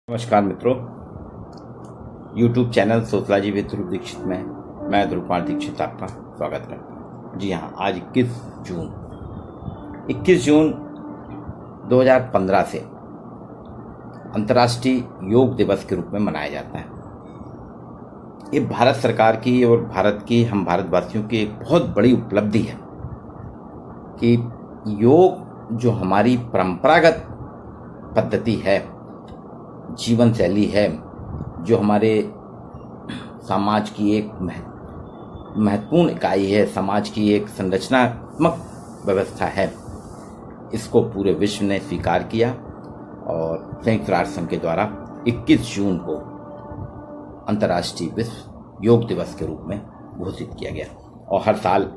नमस्कार मित्रों, YouTube channel sociology with ध्रुव दीक्षित में मैं ध्रुव कुमार दीक्षित आपका स्वागत करता हूँ। जी हाँ, आज 21 जून 2015 से अंतर्राष्ट्रीय योग दिवस के रूप में मनाया जाता है। ये भारत सरकार की और हम भारतवासियों की एक बहुत बड़ी उपलब्धि है कि योग जो हमारी परंपरागत पद्धति है, जीवन शैली है, जो हमारे समाज की एक महत्वपूर्ण इकाई है, समाज की एक संरचनात्मक व्यवस्था है, इसको पूरे विश्व ने स्वीकार किया और संयुक्त राष्ट्र संघ के द्वारा 21 जून को अंतर्राष्ट्रीय विश्व योग दिवस के रूप में घोषित किया गया। और हर साल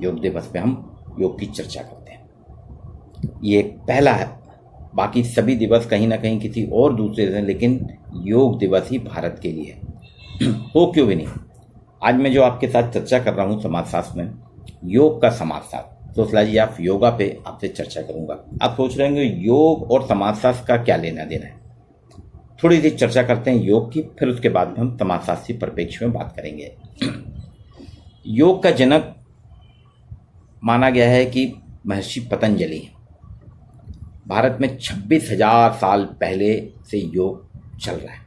योग दिवस पे हम योग की चर्चा करते हैं। ये एक पहला है, बाकी सभी दिवस कहीं ना कहीं किसी और दूसरे से, लेकिन योग दिवस ही भारत के लिए है। हो क्यों भी नहीं। आज मैं जो आपके साथ चर्चा कर रहा हूँ समाजशास्त्र में, योग का समाजशास्त्र, सोशलॉजी ऑफ योगा पे आपसे चर्चा करूंगा। आप सोच रहे होंगे योग और समाजशास्त्र का क्या लेना देना है। थोड़ी सी चर्चा करते हैं योग की, फिर उसके बाद हम समाजशास्त्री परिप्रेक्ष्य में बात करेंगे। योग का जनक माना गया है कि महर्षि पतंजलि है। भारत में 26,000 साल पहले से योग चल रहा है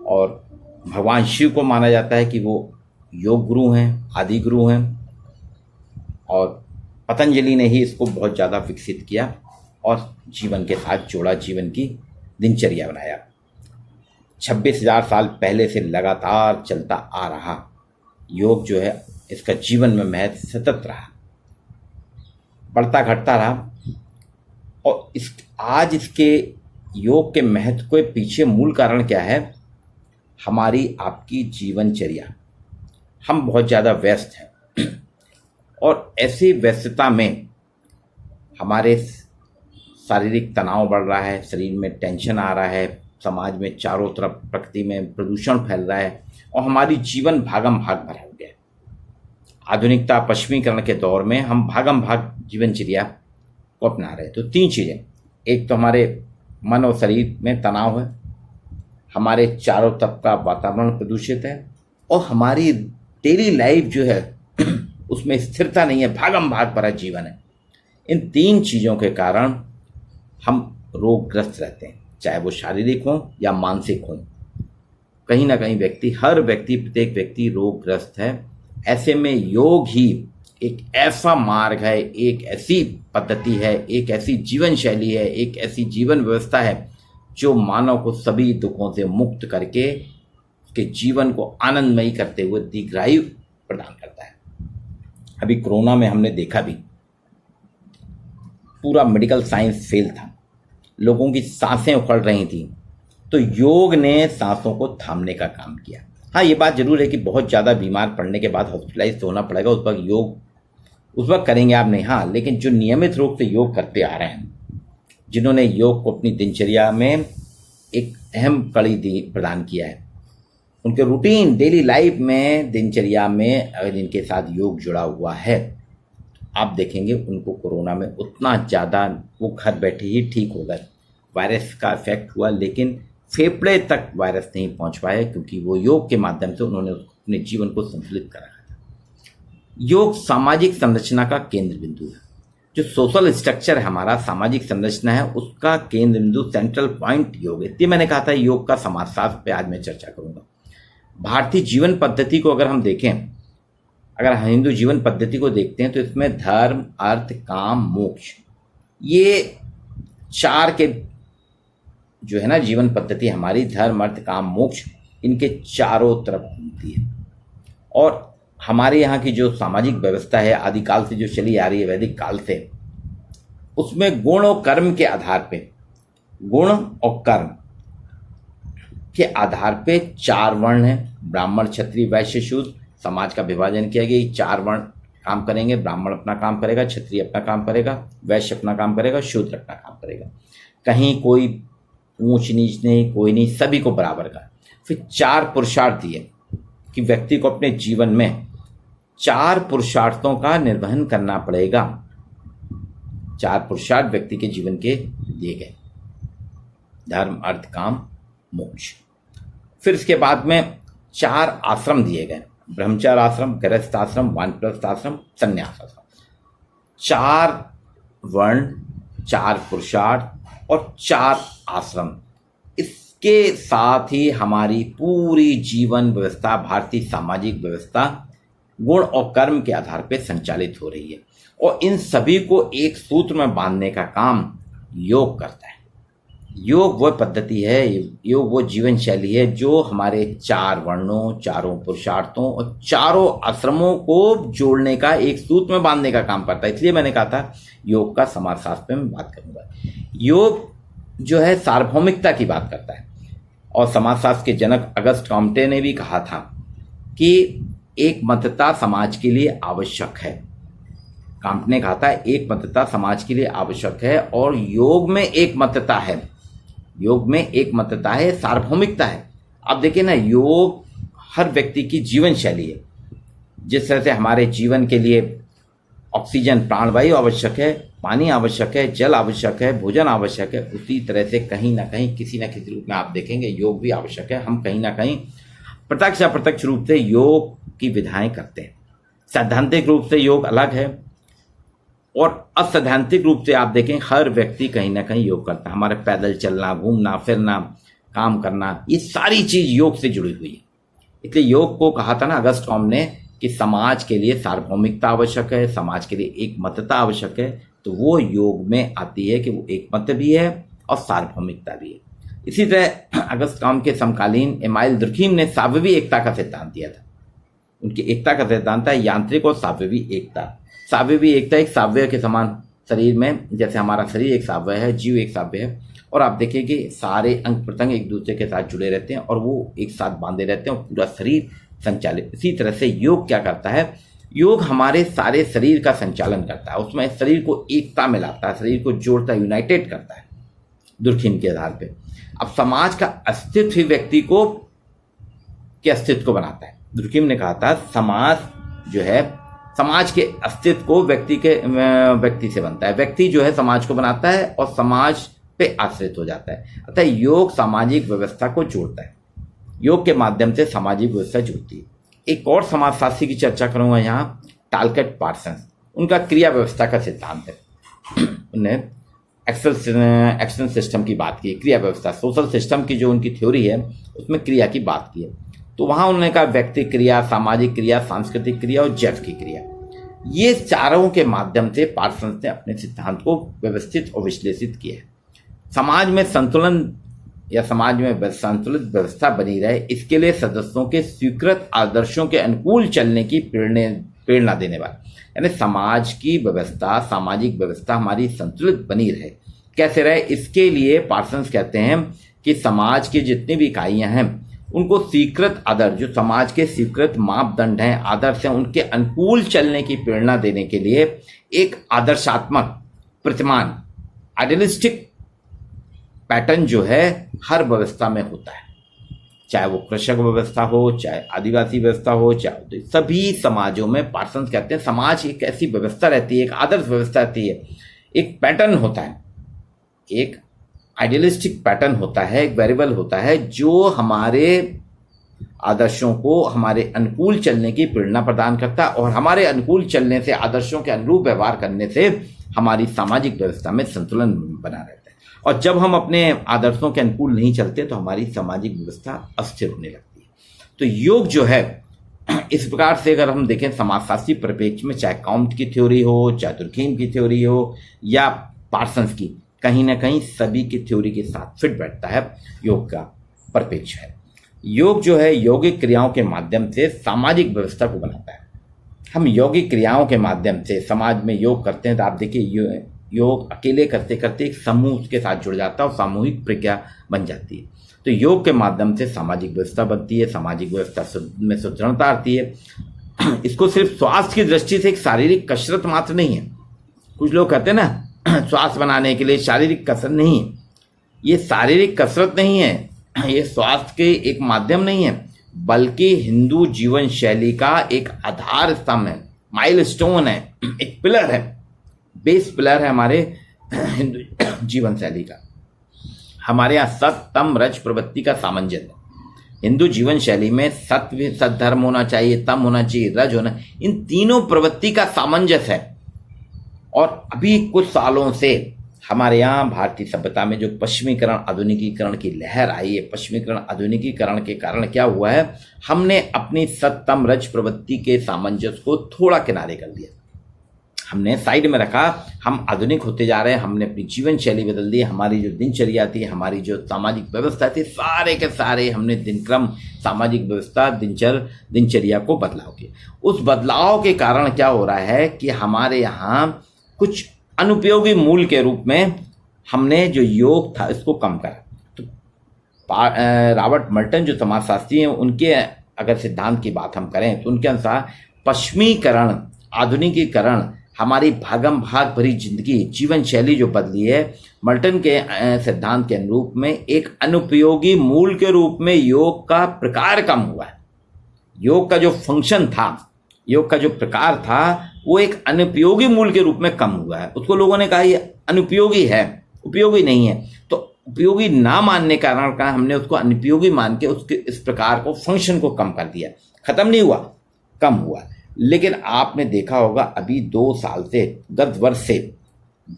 और भगवान शिव को माना जाता है कि वो योग गुरु हैं, आदि गुरु हैं, और पतंजलि ने ही इसको बहुत ज़्यादा विकसित किया और जीवन के साथ जोड़ा, जीवन की दिनचर्या बनाया। 26,000 साल पहले से लगातार चलता आ रहा योग जो है, इसका जीवन में महत्व सतत रहा, बढ़ता घटता रहा। और आज इसके योग के महत्व के पीछे मूल कारण क्या है? हमारी आपकी जीवनचर्या। हम बहुत ज़्यादा व्यस्त हैं और ऐसी व्यस्तता में हमारे शारीरिक तनाव बढ़ रहा है, शरीर में टेंशन आ रहा है, समाज में चारों तरफ प्रकृति में प्रदूषण फैल रहा है और हमारी जीवन भागम भाग भरा हो गया। आधुनिकता पश्चिमीकरण के दौर में हम भागम भाग जीवनचर्या को अपना रहे। तो तीन चीज़ें, एक तो हमारे मन और शरीर में तनाव है, हमारे चारों तरफ का वातावरण प्रदूषित है और हमारी डेली लाइफ जो है उसमें स्थिरता नहीं है, भागम भाग भरा जीवन है। इन तीन चीज़ों के कारण हम रोगग्रस्त रहते हैं, चाहे वो शारीरिक हो या मानसिक हो। कहीं ना कहीं प्रत्येक व्यक्ति रोगग्रस्त है। ऐसे में योग ही एक ऐसा मार्ग है, एक ऐसी पद्धति है, एक ऐसी जीवन शैली है, एक ऐसी जीवन व्यवस्था है जो मानव को सभी दुखों से मुक्त करके उसके जीवन को आनंदमयी करते हुए दीर्घायु प्रदान करता है। अभी कोरोना में हमने देखा भी, पूरा मेडिकल साइंस फेल था, लोगों की सांसें उखड़ रही थी, तो योग ने सांसों को थामने का काम किया। हाँ, ये बात जरूर है कि बहुत ज़्यादा बीमार पड़ने के बाद हॉस्पिटलाइज होना पड़ेगा, उस वक्त करेंगे आप नहीं। हाँ, लेकिन जो नियमित रूप से योग करते आ रहे हैं, जिन्होंने योग को अपनी दिनचर्या में एक अहम कड़ी प्रदान किया है, उनके रूटीन डेली लाइफ में, दिनचर्या में अगर इनके साथ योग जुड़ा हुआ है, आप देखेंगे उनको कोरोना में उतना ज़्यादा, वो घर बैठे ही ठीक हो गए। वायरस का इफेक्ट हुआ लेकिन फेफड़े तक वायरस नहीं पहुंच पाया, क्योंकि वो योग के माध्यम से उन्होंने अपने जीवन को संतुलित कर रखा था। योग सामाजिक संरचना का केंद्र बिंदु है। जो सोशल स्ट्रक्चर है हमारा, सामाजिक संरचना है, उसका केंद्र बिंदु, सेंट्रल पॉइंट योग है। इसलिए मैंने कहा था योग का समाजशास्त्र पे आज मैं चर्चा करूंगा। भारतीय जीवन पद्धति को अगर हम देखें, अगर हम हिंदू जीवन पद्धति को देखते हैं, तो इसमें धर्म, अर्थ, काम, मोक्ष, ये चार के जो है ना जीवन पद्धति हमारी, धर्म, अर्थ, काम, मोक्ष, इनके चारों तरफ घूमती है। और हमारे यहाँ की जो सामाजिक व्यवस्था है, आदिकाल से जो चली आ रही है, वैदिक काल से, उसमें गुण और कर्म के आधार पे, गुण और कर्म के आधार पे चार वर्ण हैं, ब्राह्मण, क्षत्रिय, वैश्य, शूद्र। समाज का विभाजन किया गया, चार वर्ण काम करेंगे, ब्राह्मण अपना काम करेगा, क्षत्रिय अपना काम करेगा, वैश्य अपना काम करेगा, शूद्र अपना काम करेगा। कहीं कोई ऊंच नीच नहीं, कोई नहीं, सभी को बराबर का। फिर चार पुरुषार्थ दिए कि व्यक्ति को अपने जीवन में चार पुरुषार्थों का निर्वहन करना पड़ेगा। चार पुरुषार्थ व्यक्ति के जीवन के दिए गए। धर्म अर्थ काम मोक्ष। फिर इसके बाद में 4 आश्रम दिए गए, ब्रह्मचर्य आश्रम, गृहस्थ आश्रम, वानप्रस्थ आश्रम, संन्यास आश्रम। 4 वर्ण, 4 पुरुषार्थ और 4 आश्रम। इसके साथ ही हमारी पूरी जीवन व्यवस्था, भारतीय सामाजिक व्यवस्था गुण और कर्म के आधार पर संचालित हो रही है, और इन सभी को एक सूत्र में बांधने का काम योग करता है। योग वह पद्धति है, योग वो जीवन शैली है जो हमारे 4 वर्णों, 4 पुरुषार्थों और 4 आश्रमों को जोड़ने का, एक सूत्र में बांधने का काम करता है। इसलिए मैंने कहा था योग का समाजशास्त्र पे मैं बात करूंगा। योग जो है सार्वभौमिकता की बात करता है, और समाजशास्त्र के जनक अगस्ट कॉम्टे ने भी कहा था कि एक मतता समाज के लिए आवश्यक है। कॉम्टे ने कहा था एक मतता समाज के लिए आवश्यक है, और योग में एक मतता है, योग में एक मतता है, सार्वभौमिकता है। अब देखिए ना, योग हर व्यक्ति की जीवन शैली है। जिस तरह से हमारे जीवन के लिए ऑक्सीजन प्राणवायु आवश्यक है, पानी आवश्यक है, जल आवश्यक है, भोजन आवश्यक है, उसी तरह से कहीं ना कहीं किसी न किसी रूप में आप देखेंगे योग भी आवश्यक है। हम कहीं ना कहीं प्रत्यक्ष या अप्रत्यक्ष रूप से योग की विधाएं करते हैं। सैद्धांतिक रूप से योग अलग है, और असैद्धांतिक रूप से आप देखें हर व्यक्ति कहीं ना कहीं योग करता है। हमारे पैदल चलना, घूमना फिरना, काम करना, ये सारी चीज योग से जुड़ी हुई है। इसलिए योग को कहा था ना अगस्ट कॉम्टे ने कि समाज के लिए सार्वभौमिकता आवश्यक है, समाज के लिए एक मतता आवश्यक है, तो वो योग में आती है कि वो एक मत भी है और सार्वभौमिकता भी है। इसी तरह अगस्त कॉम्टे के समकालीन एमाइल दुर्खीम ने सावयवी एकता का सिद्धांत दिया था। उनकी एकता का सिद्धांत है यांत्रिक और सावयवी एकता। सावयवी एकता एक सावयव के समान, शरीर में जैसे हमारा शरीर एक सावयव है, जीव एक सावयव है, और आप देखिए कि सारे अंग प्रत्यंग एक दूसरे के साथ जुड़े रहते हैं और वो एक साथ बांधे रहते हैं और पूरा शरीर संचालित। इसी तरह से योग क्या करता है, योग हमारे सारे शरीर का संचालन करता है, उसमें शरीर को एकता में लाता है, शरीर को जोड़ता है, यूनाइटेड करता है दुर्खीम के आधार पे। अब समाज का अस्तित्व ही व्यक्ति को के अस्तित्व को बनाता है। दुर्खीम ने कहा था समाज जो है, समाज के अस्तित्व को व्यक्ति से बनता है, व्यक्ति जो है समाज को बनाता है और समाज पे आश्रित हो जाता है। अतः योग सामाजिक व्यवस्था को जोड़ता है, योग के माध्यम से सामाजिक व्यवस्था जुड़ती है। एक और समाजशास्त्री की चर्चा करूंगा यहाँ, टालकट पार्सन्स। उनका क्रिया व्यवस्था का सिद्धांत है। उन्हें एक्शन सिस्टम की बात की, क्रिया व्यवस्था, सोशल सिस्टम की जो उनकी थ्योरी है उसमें क्रिया की बात की है। तो वहां उन्होंने कहा व्यक्ति क्रिया, सामाजिक क्रिया, सांस्कृतिक क्रिया और जैव की क्रिया, ये चारों के माध्यम से पार्सन्स ने अपने सिद्धांत को व्यवस्थित और विश्लेषित किया है। समाज में संतुलन या समाज में संतुलित व्यवस्था बनी रहे, इसके लिए सदस्यों के स्वीकृत आदर्शों के अनुकूल चलने की प्रेरणा देने वाला, यानी समाज की व्यवस्था, सामाजिक व्यवस्था हमारी संतुलित बनी रहे। कैसे रहे, इसके लिए पार्सन्स कहते हैं कि समाज की जितनी भी इकाइयां हैं उनको स्वीकृत आदर्श, जो समाज के स्वीकृत मापदंड हैं, आदर्श हैं, उनके अनुकूल चलने की प्रेरणा देने के लिए एक आदर्शात्मक प्रतिमान, आइडियलिस्टिक पैटर्न जो है हर व्यवस्था में होता है, चाहे वो कृषक व्यवस्था हो, चाहे आदिवासी व्यवस्था हो, चाहे सभी समाजों में पार्सन्स कहते हैं समाज एक ऐसी व्यवस्था रहती है, एक आदर्श व्यवस्था रहती है, एक पैटर्न होता है, एक आइडियलिस्टिक पैटर्न होता है, एक वेरिएबल होता है जो हमारे आदर्शों को हमारे अनुकूल चलने की प्रेरणा प्रदान करता है, और हमारे अनुकूल चलने से, आदर्शों के अनुरूप व्यवहार करने से हमारी सामाजिक व्यवस्था में संतुलन बना रहता है। और जब हम अपने आदर्शों के अनुकूल नहीं चलते तो हमारी सामाजिक व्यवस्था अस्थिर होने लगती है। तो योग जो है इस प्रकार से अगर हम देखें समाजशास्त्री परिप्रेक्ष्य में, चाहे कॉम्टे की थ्योरी हो, चाहे दुर्खीम की थ्योरी हो या पार्सन्स की, कहीं ना कहीं सभी की थ्योरी के साथ फिट बैठता है योग का परिप्रेक्ष्य है। योग जो है यौगिक क्रियाओं के माध्यम से सामाजिक व्यवस्था को बनाता है। हम यौगिक क्रियाओं के माध्यम से समाज में योग करते हैं, तो आप देखिए योग अकेले करते करते एक समूह के साथ जुड़ जाता है और सामूहिक प्रक्रिया बन जाती है। तो योग के माध्यम से सामाजिक व्यवस्था बनती है, सामाजिक व्यवस्था में सुदृढ़ता आती है। इसको सिर्फ स्वास्थ्य की दृष्टि से एक शारीरिक कसरत मात्र नहीं है। कुछ लोग कहते हैं ना स्वास्थ्य बनाने के लिए शारीरिक कसरत नहीं है, ये शारीरिक कसरत नहीं है, ये स्वास्थ्य के एक माध्यम नहीं है, बल्कि हिंदू जीवन शैली का एक आधार स्तंभ है, माइलस्टोन है, एक पिलर है, बेस पिलर है हमारे हिंदू जीवन शैली का। हमारे यहाँ सत तम रज प्रवृत्ति का सामंजस्य। हिंदू जीवन शैली में सत्व सद्धर्म होना चाहिए, तम होना चाहिए, रज होना, इन तीनों प्रवृत्ति का सामंजस्य है। और अभी कुछ सालों से हमारे यहाँ भारतीय सभ्यता में जो पश्चिमीकरण आधुनिकीकरण की लहर आई है, पश्चिमीकरण आधुनिकीकरण के कारण क्या हुआ है, हमने अपनी सत्तम रज प्रवृत्ति के सामंजस्य को थोड़ा किनारे कर दिया, हमने साइड में रखा। हम आधुनिक होते जा रहे हैं, हमने अपनी जीवन शैली बदल दी, हमारी जो दिनचर्या थी, हमारी जो सामाजिक व्यवस्था थी, सारे के सारे हमने दिनक्रम, सामाजिक व्यवस्था, दिनचर्या को बदलाव किया। उस बदलाव के कारण क्या हो रहा है कि हमारे यहाँ कुछ अनुपयोगी मूल के रूप में हमने जो योग था इसको कम करा। तो रॉबर्ट मल्टन जो समाजशास्त्री हैं, उनके अगर सिद्धांत की बात हम करें तो उनके अनुसार पश्चिमीकरण, आधुनिकीकरण, हमारी भागम भाग भरी जिंदगी, जीवन शैली जो बदली है, मल्टन के सिद्धांत के अनुरूप में एक अनुपयोगी मूल के रूप में योग का प्रकार कम हुआ है। योग का जो फंक्शन था, योग का जो प्रकार था, वो एक अनुपयोगी मूल के रूप में कम हुआ है। उसको लोगों ने कहा ये अनुपयोगी है, उपयोगी नहीं है। तो उपयोगी ना मानने के कारण का हमने उसको अनुपयोगी मान के उसके इस प्रकार को, फंक्शन को कम कर दिया। खत्म नहीं हुआ, कम हुआ। लेकिन आपने देखा होगा अभी 2 साल से, गत वर्ष से,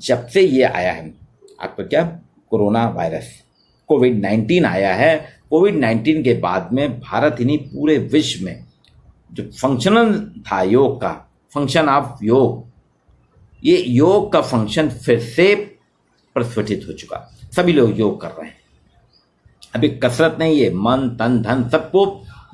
जब से ये आया है आपका क्या, कोरोना वायरस, कोविड-19 आया है, कोविड-19 के बाद में भारत ही नहीं पूरे विश्व में जो फंक्शनल था योग का, फंक्शन ऑफ योग, ये योग का फंक्शन फिर से प्रस्फुटित हो चुका। सभी लोग योग कर रहे हैं। अभी कसरत नहीं, ये मन तन धन सबको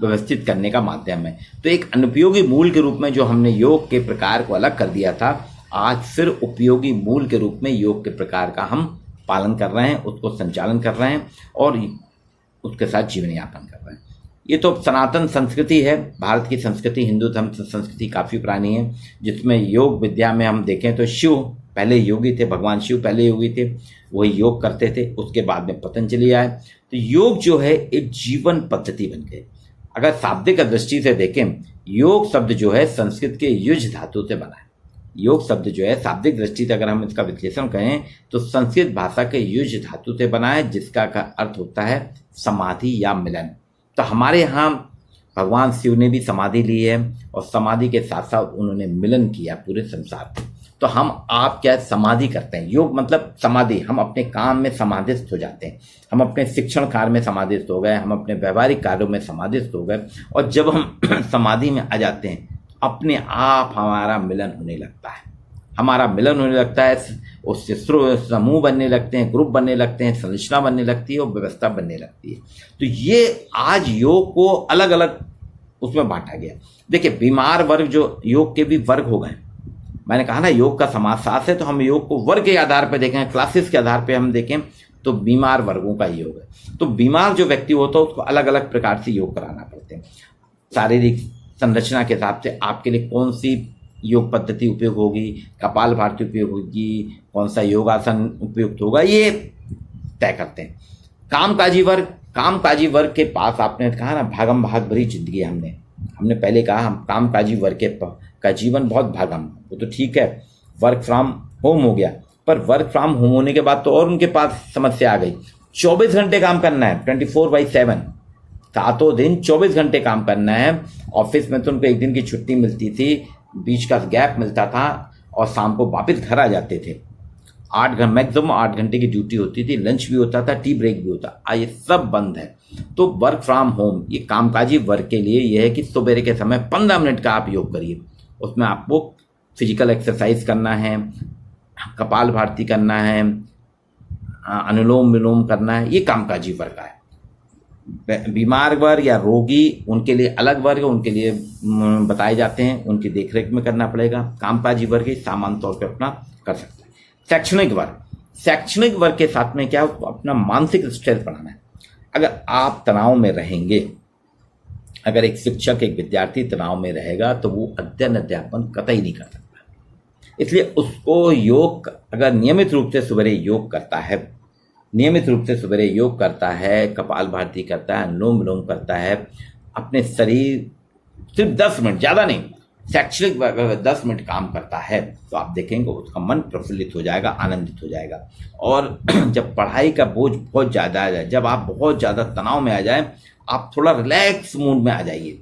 व्यवस्थित करने का माध्यम है। तो एक अनुपयोगी मूल के रूप में जो हमने योग के प्रकार को अलग कर दिया था, आज फिर उपयोगी मूल के रूप में योग के प्रकार का हम पालन कर रहे हैं, उसको संचालन कर रहे हैं और उसके साथ जीवन यापन कर रहे हैं। ये तो सनातन संस्कृति है, भारत की संस्कृति, हिंदू धर्म संस्कृति काफ़ी पुरानी है, जिसमें योग विद्या में हम देखें तो शिव पहले योगी थे, भगवान शिव पहले योगी थे, वही योग करते थे। उसके बाद में पतंजलि आए। तो योग जो है एक जीवन पद्धति बन गई। अगर शाब्दिक दृष्टि से देखें, योग शब्द जो है संस्कृत के युज धातु से बना है। योग शब्द जो है शाब्दिक दृष्टि से अगर हम इसका विश्लेषण करें तो संस्कृत भाषा के युज धातु से बना है, जिसका अर्थ होता है समाधि या मिलन। तो हमारे यहाँ भगवान शिव ने भी समाधि ली है और समाधि के साथ साथ उन्होंने मिलन किया पूरे संसार में। तो हम आप क्या समाधि करते हैं, योग मतलब समाधि। हम अपने काम में समाधिस्थ हो जाते हैं, हम अपने शिक्षण कार्य में समाधिस्थ हो गए, हम अपने व्यवहारिक कार्यों में समाधिस्थ हो गए। और जब हम समाधि में आ जाते हैं, अपने आप हमारा मिलन होने लगता है, हमारा मिलन होने लगता है, उससे समूह बनने लगते हैं, ग्रुप बनने लगते हैं, संरचना बनने लगती है और व्यवस्था बनने लगती है। तो ये आज योग को अलग अलग उसमें बांटा गया। देखिए, बीमार वर्ग, जो योग के भी वर्ग हो गए। मैंने कहा ना योग का समाजशास्त्र है, तो हम योग को वर्ग के आधार पर देखें, क्लासेस के आधार पर हम देखें तो बीमार वर्गों का योग है। तो बीमार जो व्यक्ति होता है उसको अलग अलग प्रकार से योग कराना पड़ते हैं। शारीरिक संरचना के हिसाब से आपके लिए कौन सी योग पद्धति उपयोग होगी, कपाल भाती उपयोग होगी, कौन सा योगासन उपयुक्त होगा, ये तय करते हैं। कामकाजी वर्ग के पास आपने कहा ना, भागम भाग भरी जिंदगी। हमने पहले कहा हम कामकाजी वर्ग का जीवन बहुत भागम, वो तो ठीक है, वर्क फ्रॉम होम हो गया, पर वर्क फ्रॉम होम होने के बाद तो और उनके पास समस्या आ गई। 24 घंटे काम करना है, 24/7, 7 दिन 24 घंटे काम करना है। ऑफिस में तो उनको एक दिन की छुट्टी मिलती थी, बीच का गैप मिलता था और शाम को वापस घर आ जाते थे। 8 घंटे, मैक्सिमम 8 घंटे की ड्यूटी होती थी, लंच भी होता था, टी ब्रेक भी होता। ये सब बंद है। तो वर्क फ्रॉम होम, ये कामकाजी वर्ग के लिए यह है कि सुबह के समय 15 मिनट का आप योग करिए। उसमें आपको फिजिकल एक्सरसाइज करना है, कपाल भाती करना है, अनुलोम विलोम करना है, ये कामकाजी वर्ग का है। बीमार वर्ग या रोगी, उनके लिए अलग वर्ग, उनके लिए बताए जाते हैं, उनकी देखरेख में करना पड़ेगा। कामकाजी वर्ग सामान्य तौर पे अपना कर सकता है। शैक्षणिक वर्ग के साथ में क्या, अपना मानसिक स्ट्रेस बढ़ाना है। अगर आप तनाव में रहेंगे, अगर एक शिक्षक, एक विद्यार्थी तनाव में रहेगा तो वो अध्ययन कतई नहीं कर सकता। इसलिए उसको योग, अगर नियमित रूप से सवेरे योग करता है, कपाल भाती करता है, अनुलोम विलोम करता है, अपने शरीर सिर्फ 10 मिनट, ज़्यादा नहीं, शैक्षणिक वर्ग अगर 10 मिनट काम करता है तो आप देखेंगे उसका मन प्रफुल्लित हो जाएगा, आनंदित हो जाएगा। और जब पढ़ाई का बोझ बहुत ज़्यादा आ जाए, जब आप बहुत ज़्यादा तनाव में आ जाए, आप थोड़ा रिलैक्स मूड में आ जाइए,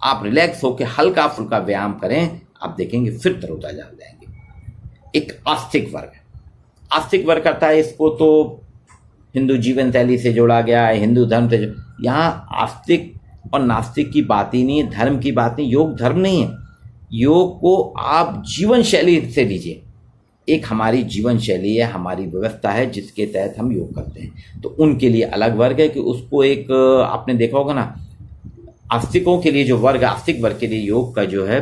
आप रिलैक्स होकर हल्का फुल्का व्यायाम करें, आप देखेंगे फिर तरोताजा हो जाएंगे। एक आस्तिक वर्ग है, आस्तिक वर्ग करता है, इसको तो हिंदू जीवन शैली से जोड़ा गया है, हिंदू धर्म से। यहाँ आस्तिक और नास्तिक की बात ही नहीं है, धर्म की बात नहीं, योग धर्म नहीं है। योग को आप जीवन शैली से लीजिए, एक हमारी जीवन शैली है, हमारी व्यवस्था है जिसके तहत हम योग करते हैं। तो उनके लिए अलग वर्ग है कि उसको एक, आपने देखा होगा ना, आस्तिकों के लिए जो वर्ग, आस्तिक वर्ग के लिए योग का जो है,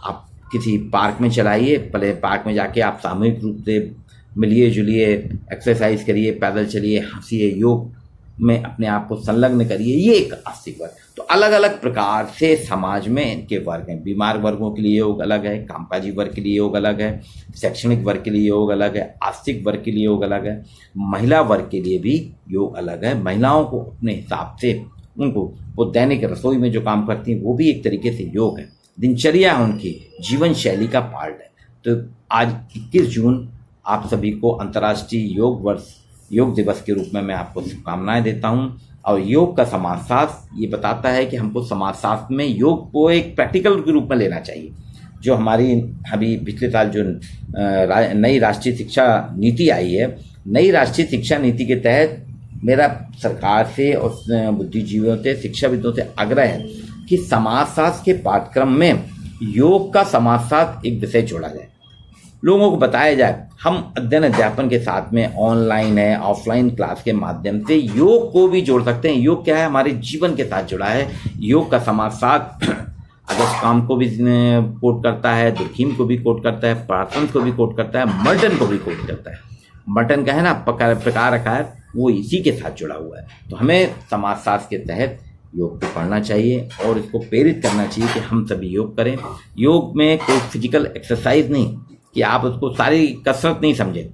आप किसी पार्क में चलाइए, पहले पार्क में जाके आप सामूहिक रूप से मिलिए जुलिए, एक्सरसाइज करिए, पैदल चलिए, हंसिए, योग में अपने आप को संलग्न करिए, ये एक आस्तिक वर्ग। तो अलग अलग प्रकार से समाज में इनके वर्ग हैं। बीमार वर्गों के लिए योग अलग है, कामकाजी वर्ग के लिए योग अलग है, शैक्षणिक वर्ग के लिए योग अलग है, आस्तिक वर्ग के लिए योग अलग है, महिला वर्ग के लिए भी योग अलग है। महिलाओं को अपने हिसाब से, उनको वो दैनिक रसोई में जो काम करती हैं वो भी एक तरीके से योग है, दिनचर्या है उनकी, जीवन शैली का पार्ट है। तो आज 21 जून आप सभी को अंतर्राष्ट्रीय योग दिवस के रूप में मैं आपको शुभकामनाएं देता हूं। और योग का समाजशास्त्र ये बताता है कि हमको समाजशास्त्र में योग को एक प्रैक्टिकल के रूप में लेना चाहिए। जो हमारी अभी पिछले साल जो नई राष्ट्रीय शिक्षा नीति आई है, नई राष्ट्रीय शिक्षा नीति के तहत मेरा सरकार से और बुद्धिजीवियों से, शिक्षाविदों से आग्रह है कि समाजशास्त्र के पाठ्यक्रम में योग का समाजशास्त्र एक विषय जोड़ा जाए, लोगों को बताया जाए। हम अध्ययन अध्यापन के साथ में ऑनलाइन है, ऑफलाइन क्लास के माध्यम से योग को भी जोड़ सकते हैं। योग क्या है, हमारे जीवन के साथ जुड़ा है। योग का समाजशास्त्र अगस्त काम को भी कोट करता है, दुर्खीम को भी कोट करता है, प्रार्थना को भी कोट करता है, मर्टन को भी कोट करता है। मर्टन का है ना प्रकार आकार, वो इसी के साथ जुड़ा हुआ है। तो हमें समाजशास्त्र के तहत योग को पढ़ना चाहिए और इसको प्रेरित करना चाहिए कि हम सभी योग करें। योग में कोई फिजिकल एक्सरसाइज नहीं कि आप उसको सारी कसरत नहीं समझें,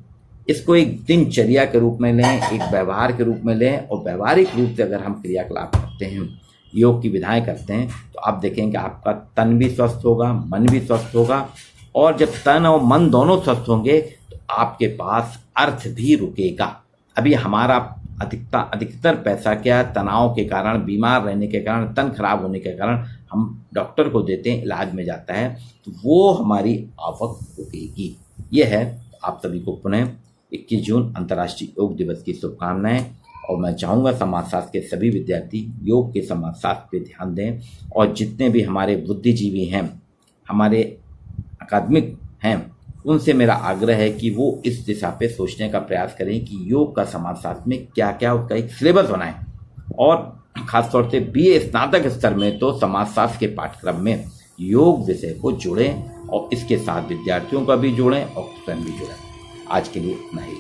इसको एक दिनचर्या के रूप में लें, एक व्यवहार के रूप में लें। और व्यवहारिक रूप से अगर हम क्रियाकलाप करते हैं, योग की विधाएं करते हैं, तो आप देखेंगे आपका तन भी स्वस्थ होगा, मन भी स्वस्थ होगा। और जब तन और मन दोनों स्वस्थ होंगे तो आपके पास अर्थ भी रुकेगा। अभी हमारा अधिकतर पैसा क्या, तनाव के कारण, बीमार रहने के कारण, तन खराब होने के कारण हम डॉक्टर को देते हैं, इलाज में जाता है, तो वो हमारी आवक रुकेगी। ये है। आप सभी को पुनः 21 जून अंतर्राष्ट्रीय योग दिवस की शुभकामनाएं। और मैं चाहूँगा समाजशास्त्र के सभी विद्यार्थी योग के समाजशास्त्र पे ध्यान दें। और जितने भी हमारे बुद्धिजीवी हैं, हमारे अकादमिक हैं, उनसे मेरा आग्रह है कि वो इस दिशा पे सोचने का प्रयास करें कि योग का समाजशास्त्र में क्या क्या उसका एक सिलेबस बनाएं। और खासतौर से BA स्नातक स्तर में तो समाजशास्त्र के पाठ्यक्रम में योग विषय को जोड़ें और इसके साथ विद्यार्थियों का भी जोड़ें और स्वयं भी जोड़ें। आज के लिए इतना ही।